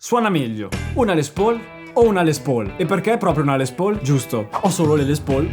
Suona meglio una Les Paul o una Les Paul? E perché proprio una Les Paul? Giusto, ho solo le Les Paul?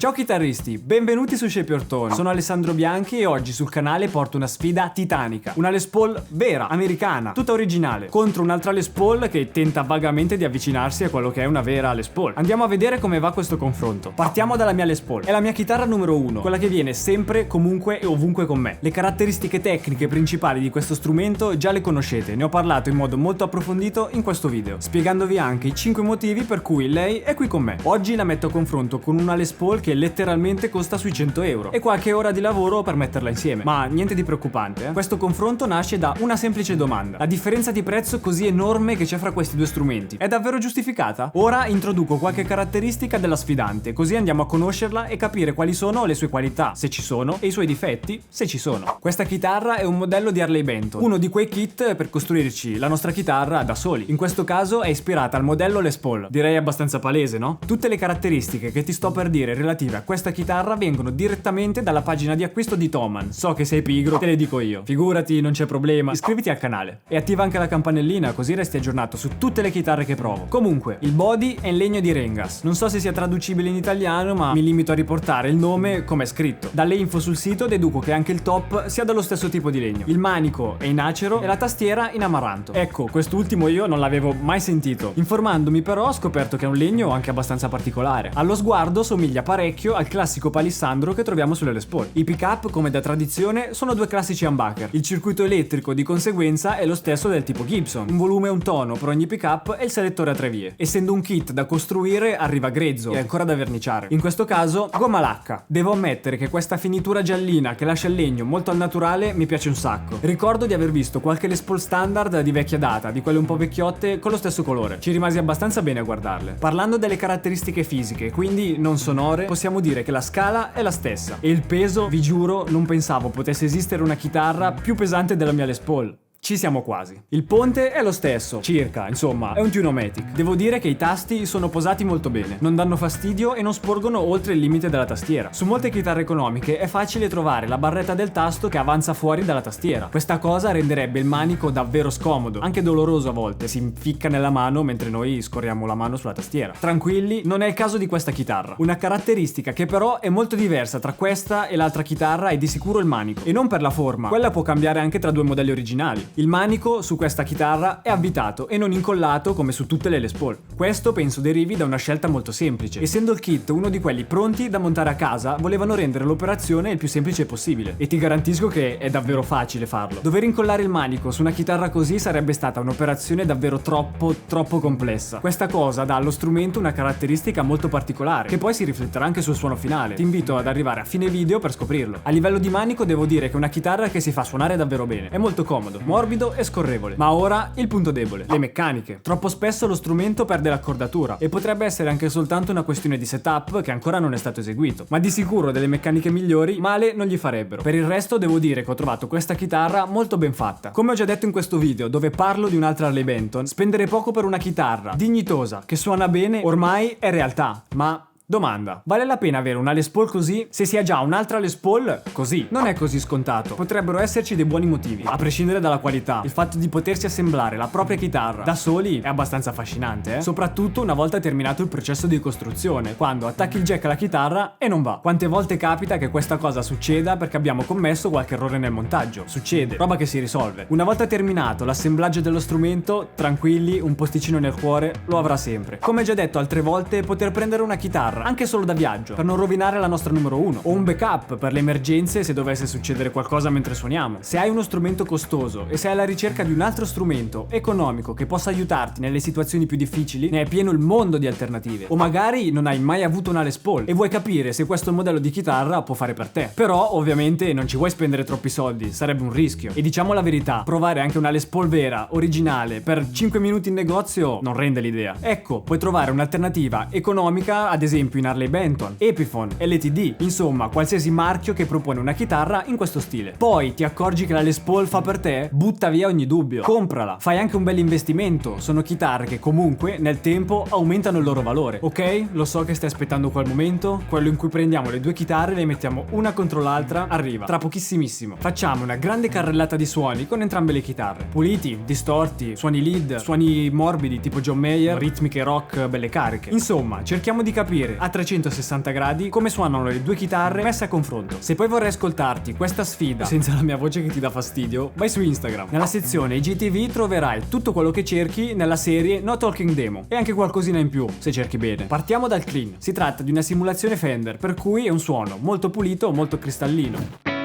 Ciao chitarristi, benvenuti su Shape Your Tone. Sono Alessandro Bianchi e oggi sul canale porto una sfida titanica. Una Les Paul vera, americana, tutta originale, contro un'altra Les Paul che tenta vagamente di avvicinarsi a quello che è una vera Les Paul. Andiamo a vedere come va questo confronto. Partiamo dalla mia Les Paul. È la mia chitarra numero 1, quella che viene sempre, comunque e ovunque con me. Le caratteristiche tecniche principali di questo strumento già le conoscete, ne ho parlato in modo molto approfondito in questo video, spiegandovi anche i 5 motivi per cui lei è qui con me. Oggi la metto a confronto con una Les Paul che letteralmente costa sui 100 euro e qualche ora di lavoro per metterla insieme. Ma niente di preoccupante, eh? Questo confronto nasce da una semplice domanda: la differenza di prezzo così enorme che c'è fra questi due strumenti è davvero giustificata? Ora introduco qualche caratteristica della sfidante, così andiamo a conoscerla e capire quali sono le sue qualità, se ci sono, e i suoi difetti, se ci sono. Questa chitarra è un modello di Harley Benton, uno di quei kit per costruirci la nostra chitarra da soli. In questo caso è ispirata al modello Les Paul, direi abbastanza palese, no? Tutte le caratteristiche che ti sto per dire relative a questa chitarra vengono direttamente dalla pagina di acquisto di Thomann. So che sei pigro, te le dico io. Figurati, non c'è problema. Iscriviti al canale e attiva anche la campanellina, così resti aggiornato su tutte le chitarre che provo. Comunque, il body è in legno di Rengas. Non so se sia traducibile in italiano, ma mi limito a riportare il nome come è scritto. Dalle info sul sito deduco che anche il top sia dello stesso tipo di legno. Il manico è in acero e la tastiera in amaranto. Ecco, quest'ultimo io non l'avevo mai sentito. Informandomi però ho scoperto che è un legno anche abbastanza particolare. Allo sguardo somiglia parecchio al classico palissandro che troviamo sulle Les Paul. I pick-up, come da tradizione, sono due classici humbucker. Il circuito elettrico di conseguenza è lo stesso del tipo Gibson, un volume e un tono per ogni pick-up e il selettore a 3 vie. Essendo un kit da costruire, arriva grezzo e ancora da verniciare. In questo caso, gomma lacca. Devo ammettere che questa finitura giallina che lascia il legno molto al naturale mi piace un sacco. Ricordo di aver visto qualche Les Paul standard di vecchia data, di quelle un po' vecchiotte, con lo stesso colore. Ci rimasi abbastanza bene a guardarle. Parlando delle caratteristiche fisiche, quindi non sonore, possiamo dire che la scala è la stessa e il peso, vi giuro, non pensavo potesse esistere una chitarra più pesante della mia Les Paul. Ci siamo quasi. Il ponte è lo stesso, circa, insomma, è un Tune-o-matic. Devo dire che i tasti sono posati molto bene, non danno fastidio e non sporgono oltre il limite della tastiera. Su molte chitarre economiche è facile trovare la barretta del tasto che avanza fuori dalla tastiera. Questa cosa renderebbe il manico davvero scomodo, anche doloroso a volte, si inficca nella mano mentre noi scorriamo la mano sulla tastiera. Tranquilli, non è il caso di questa chitarra. Una caratteristica che però è molto diversa tra questa e l'altra chitarra è di sicuro il manico, e non per la forma, quella può cambiare anche tra due modelli originali. Il manico su questa chitarra è avvitato e non incollato come su tutte le Les Paul. Questo penso derivi da una scelta molto semplice. Essendo il kit uno di quelli pronti da montare a casa, volevano rendere l'operazione il più semplice possibile. E ti garantisco che è davvero facile farlo. Dover incollare il manico su una chitarra così sarebbe stata un'operazione davvero troppo complessa. Questa cosa dà allo strumento una caratteristica molto particolare, che poi si rifletterà anche sul suono finale. Ti invito ad arrivare a fine video per scoprirlo. A livello di manico devo dire che è una chitarra che si fa suonare davvero bene. È molto comodo, morbido e scorrevole. Ma ora il punto debole: le meccaniche. Troppo spesso lo strumento perde l'accordatura e potrebbe essere anche soltanto una questione di setup che ancora non è stato eseguito, ma di sicuro delle meccaniche migliori male non gli farebbero. Per il resto devo dire che ho trovato questa chitarra molto ben fatta. Come ho già detto in questo video, dove parlo di un'altra Harley Benton, spendere poco per una chitarra dignitosa che suona bene ormai è realtà. Ma domanda: vale la pena avere una Les Paul così se si ha già un'altra Les Paul così? Non è così scontato. Potrebbero esserci dei buoni motivi, a prescindere dalla qualità. Il fatto di potersi assemblare la propria chitarra da soli è abbastanza affascinante, eh? Soprattutto una volta terminato il processo di costruzione, quando attacchi il jack alla chitarra e non va. Quante volte capita che questa cosa succeda perché abbiamo commesso qualche errore nel montaggio? Succede, roba che si risolve. Una volta terminato l'assemblaggio dello strumento, tranquilli, un posticino nel cuore lo avrà sempre. Come già detto altre volte, poter prendere una chitarra anche solo da viaggio, per non rovinare la nostra numero 1, o un backup per le emergenze se dovesse succedere qualcosa mentre suoniamo. Se hai uno strumento costoso e sei alla ricerca di un altro strumento economico che possa aiutarti nelle situazioni più difficili, ne è pieno il mondo di alternative. O magari non hai mai avuto una Les Paul e vuoi capire se questo modello di chitarra può fare per te. Però ovviamente non ci vuoi spendere troppi soldi, sarebbe un rischio. E diciamo la verità, provare anche una Les Paul vera, originale, per 5 minuti in negozio non rende l'idea. Ecco, puoi trovare un'alternativa economica, ad esempio esempio in Harley Benton, Epiphone, LTD, insomma qualsiasi marchio che propone una chitarra in questo stile. Poi ti accorgi che la Les Paul fa per te? Butta via ogni dubbio, comprala, fai anche un bel investimento, sono chitarre che comunque nel tempo aumentano il loro valore. Ok, lo so che stai aspettando quel momento, quello in cui prendiamo le due chitarre e le mettiamo una contro l'altra, arriva, tra pochissimissimo. Facciamo una grande carrellata di suoni con entrambe le chitarre, puliti, distorti, suoni lead, suoni morbidi tipo John Mayer, ritmiche rock belle cariche. Insomma, cerchiamo di capire a 360 gradi come suonano le due chitarre messe a confronto. Se poi vorrei ascoltarti questa sfida senza la mia voce che ti dà fastidio, vai su Instagram. Nella sezione IGTV troverai tutto quello che cerchi nella serie No Talking Demo e anche qualcosina in più se cerchi bene. Partiamo dal clean. Si tratta di una simulazione Fender, per cui è un suono molto pulito, molto cristallino.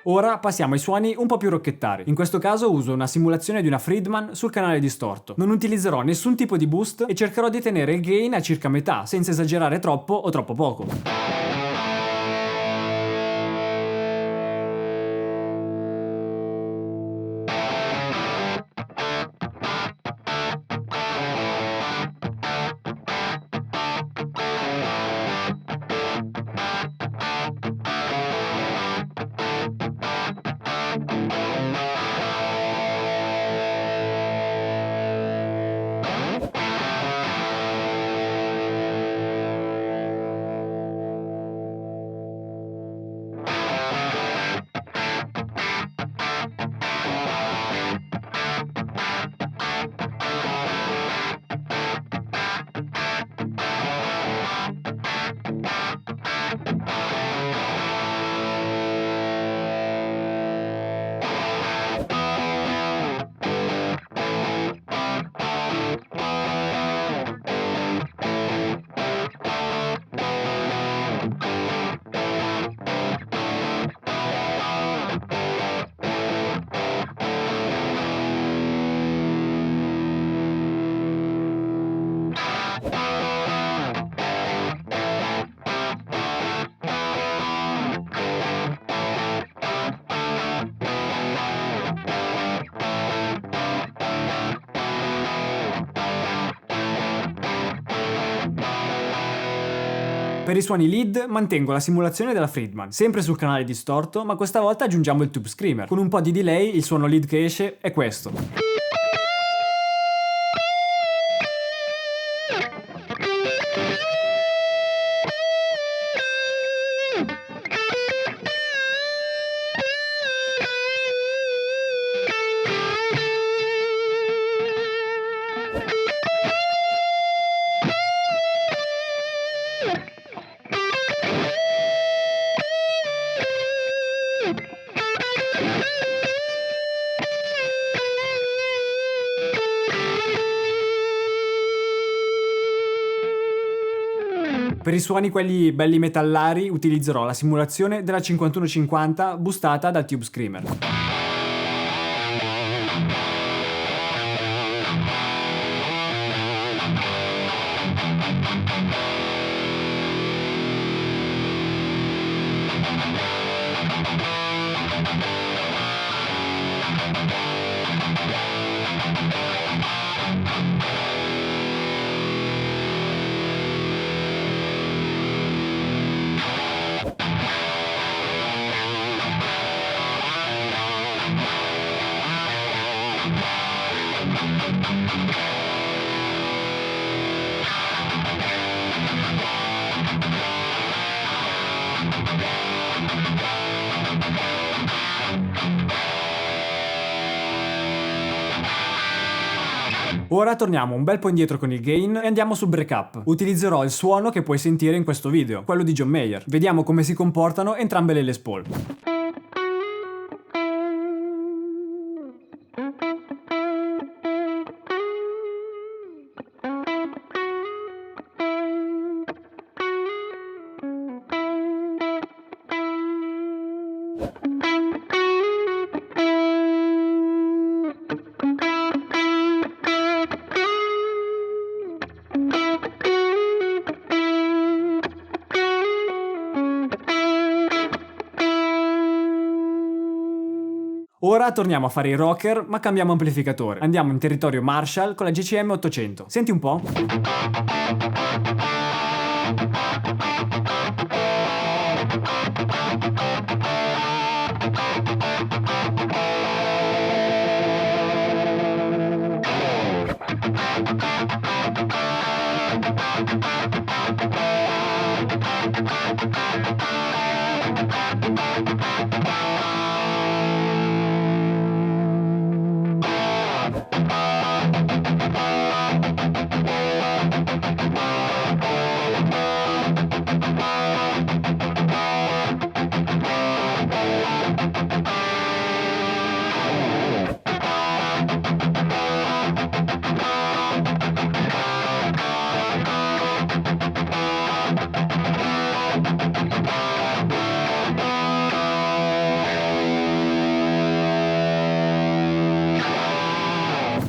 Ora passiamo ai suoni un po' più rocchettari. In questo caso uso una simulazione di una Friedman sul canale distorto. Non utilizzerò nessun tipo di boost e cercherò di tenere il gain a circa metà, senza esagerare troppo o troppo poco. Per i suoni lead mantengo la simulazione della Friedman, sempre sul canale distorto, ma questa volta aggiungiamo il Tube Screamer. Con un po' di delay il suono lead che esce è questo. Per i suoni quelli belli metallari utilizzerò la simulazione della 5150 boostata dal Tube Screamer. Ora torniamo un bel po' indietro con il gain e andiamo sul break-up. Utilizzerò il suono che puoi sentire in questo video, quello di John Mayer. Vediamo come si comportano entrambe le Les Paul. Ora torniamo a fare i rocker, ma cambiamo amplificatore. Andiamo in territorio Marshall con la GCM 800. Senti un po'.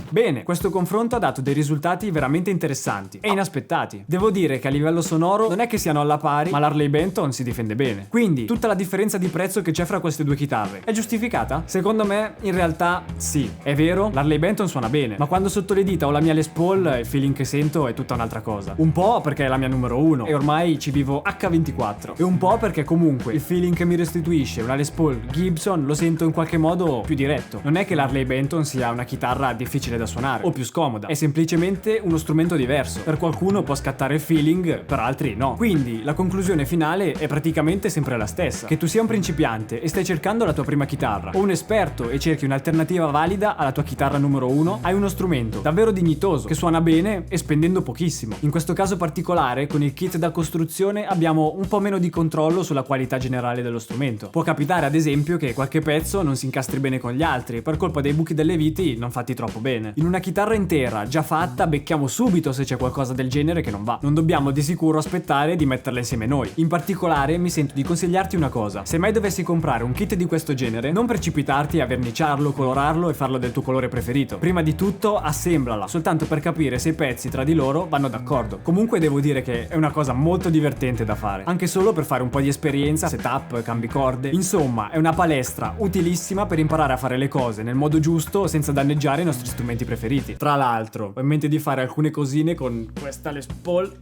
Bene, questo confronto ha dato dei risultati veramente interessanti e inaspettati. Devo dire che a livello sonoro non è che siano alla pari, ma l'Harley Benton si difende bene. Quindi, tutta la differenza di prezzo che c'è fra queste due chitarre è giustificata? Secondo me, in realtà, sì. È vero, l'Harley Benton suona bene, ma quando sotto le dita ho la mia Les Paul, il feeling che sento è tutta un'altra cosa. Un po' perché è la mia numero 1 e ormai ci vivo H24. E un po' perché comunque il feeling che mi restituisce una Les Paul Gibson lo sento in qualche modo più diretto. Non è che l'Harley Benton sia una chitarra difficile da suonare o più scomoda, è semplicemente uno strumento diverso. Per qualcuno può scattare il feeling, per altri no. Quindi la conclusione finale è praticamente sempre la stessa. Che tu sia un principiante e stai cercando la tua prima chitarra, o un esperto e cerchi un'alternativa valida alla tua chitarra numero 1, hai uno strumento davvero dignitoso che suona bene e spendendo pochissimo. In questo caso particolare, con il kit da costruzione abbiamo un po' meno di controllo sulla qualità generale dello strumento. Può capitare ad esempio che qualche pezzo non si incastri bene con gli altri per colpa dei buchi delle viti non fatti troppo bene. In una chitarra intera già fatta becchiamo subito se c'è qualcosa del genere che non va. Non dobbiamo di sicuro aspettare di metterla insieme noi. In particolare mi sento di consigliarti una cosa: se mai dovessi comprare un kit di questo genere, non precipitarti a verniciarlo, colorarlo e farlo del tuo colore preferito. Prima di tutto assemblala, soltanto per capire se i pezzi tra di loro vanno d'accordo. Comunque devo dire che è una cosa molto divertente da fare, anche solo per fare un po' di esperienza, setup, cambi corde. Insomma, è una palestra utilissima per imparare a fare le cose nel modo giusto senza danneggiare i nostri strumenti preferiti. Tra l'altro, ho in mente di fare alcune cosine con questa Les Paul,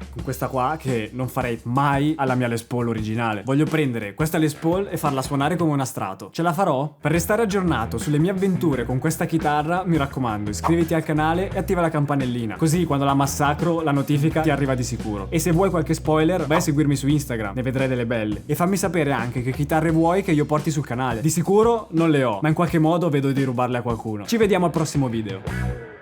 con questa qua, che non farei mai alla mia Les Paul originale. Voglio prendere questa Les Paul e farla suonare come una Strato. Ce la farò? Per restare aggiornato sulle mie avventure con questa chitarra, mi raccomando, iscriviti al canale e attiva la campanellina, così quando la massacro la notifica ti arriva di sicuro. E se vuoi qualche spoiler, vai a seguirmi su Instagram, ne vedrai delle belle. E fammi sapere anche che chitarre vuoi che io porti sul canale. Di sicuro non le ho, ma in qualche modo vedo di rubarle a qualcuno. Ci vediamo al prossimo video.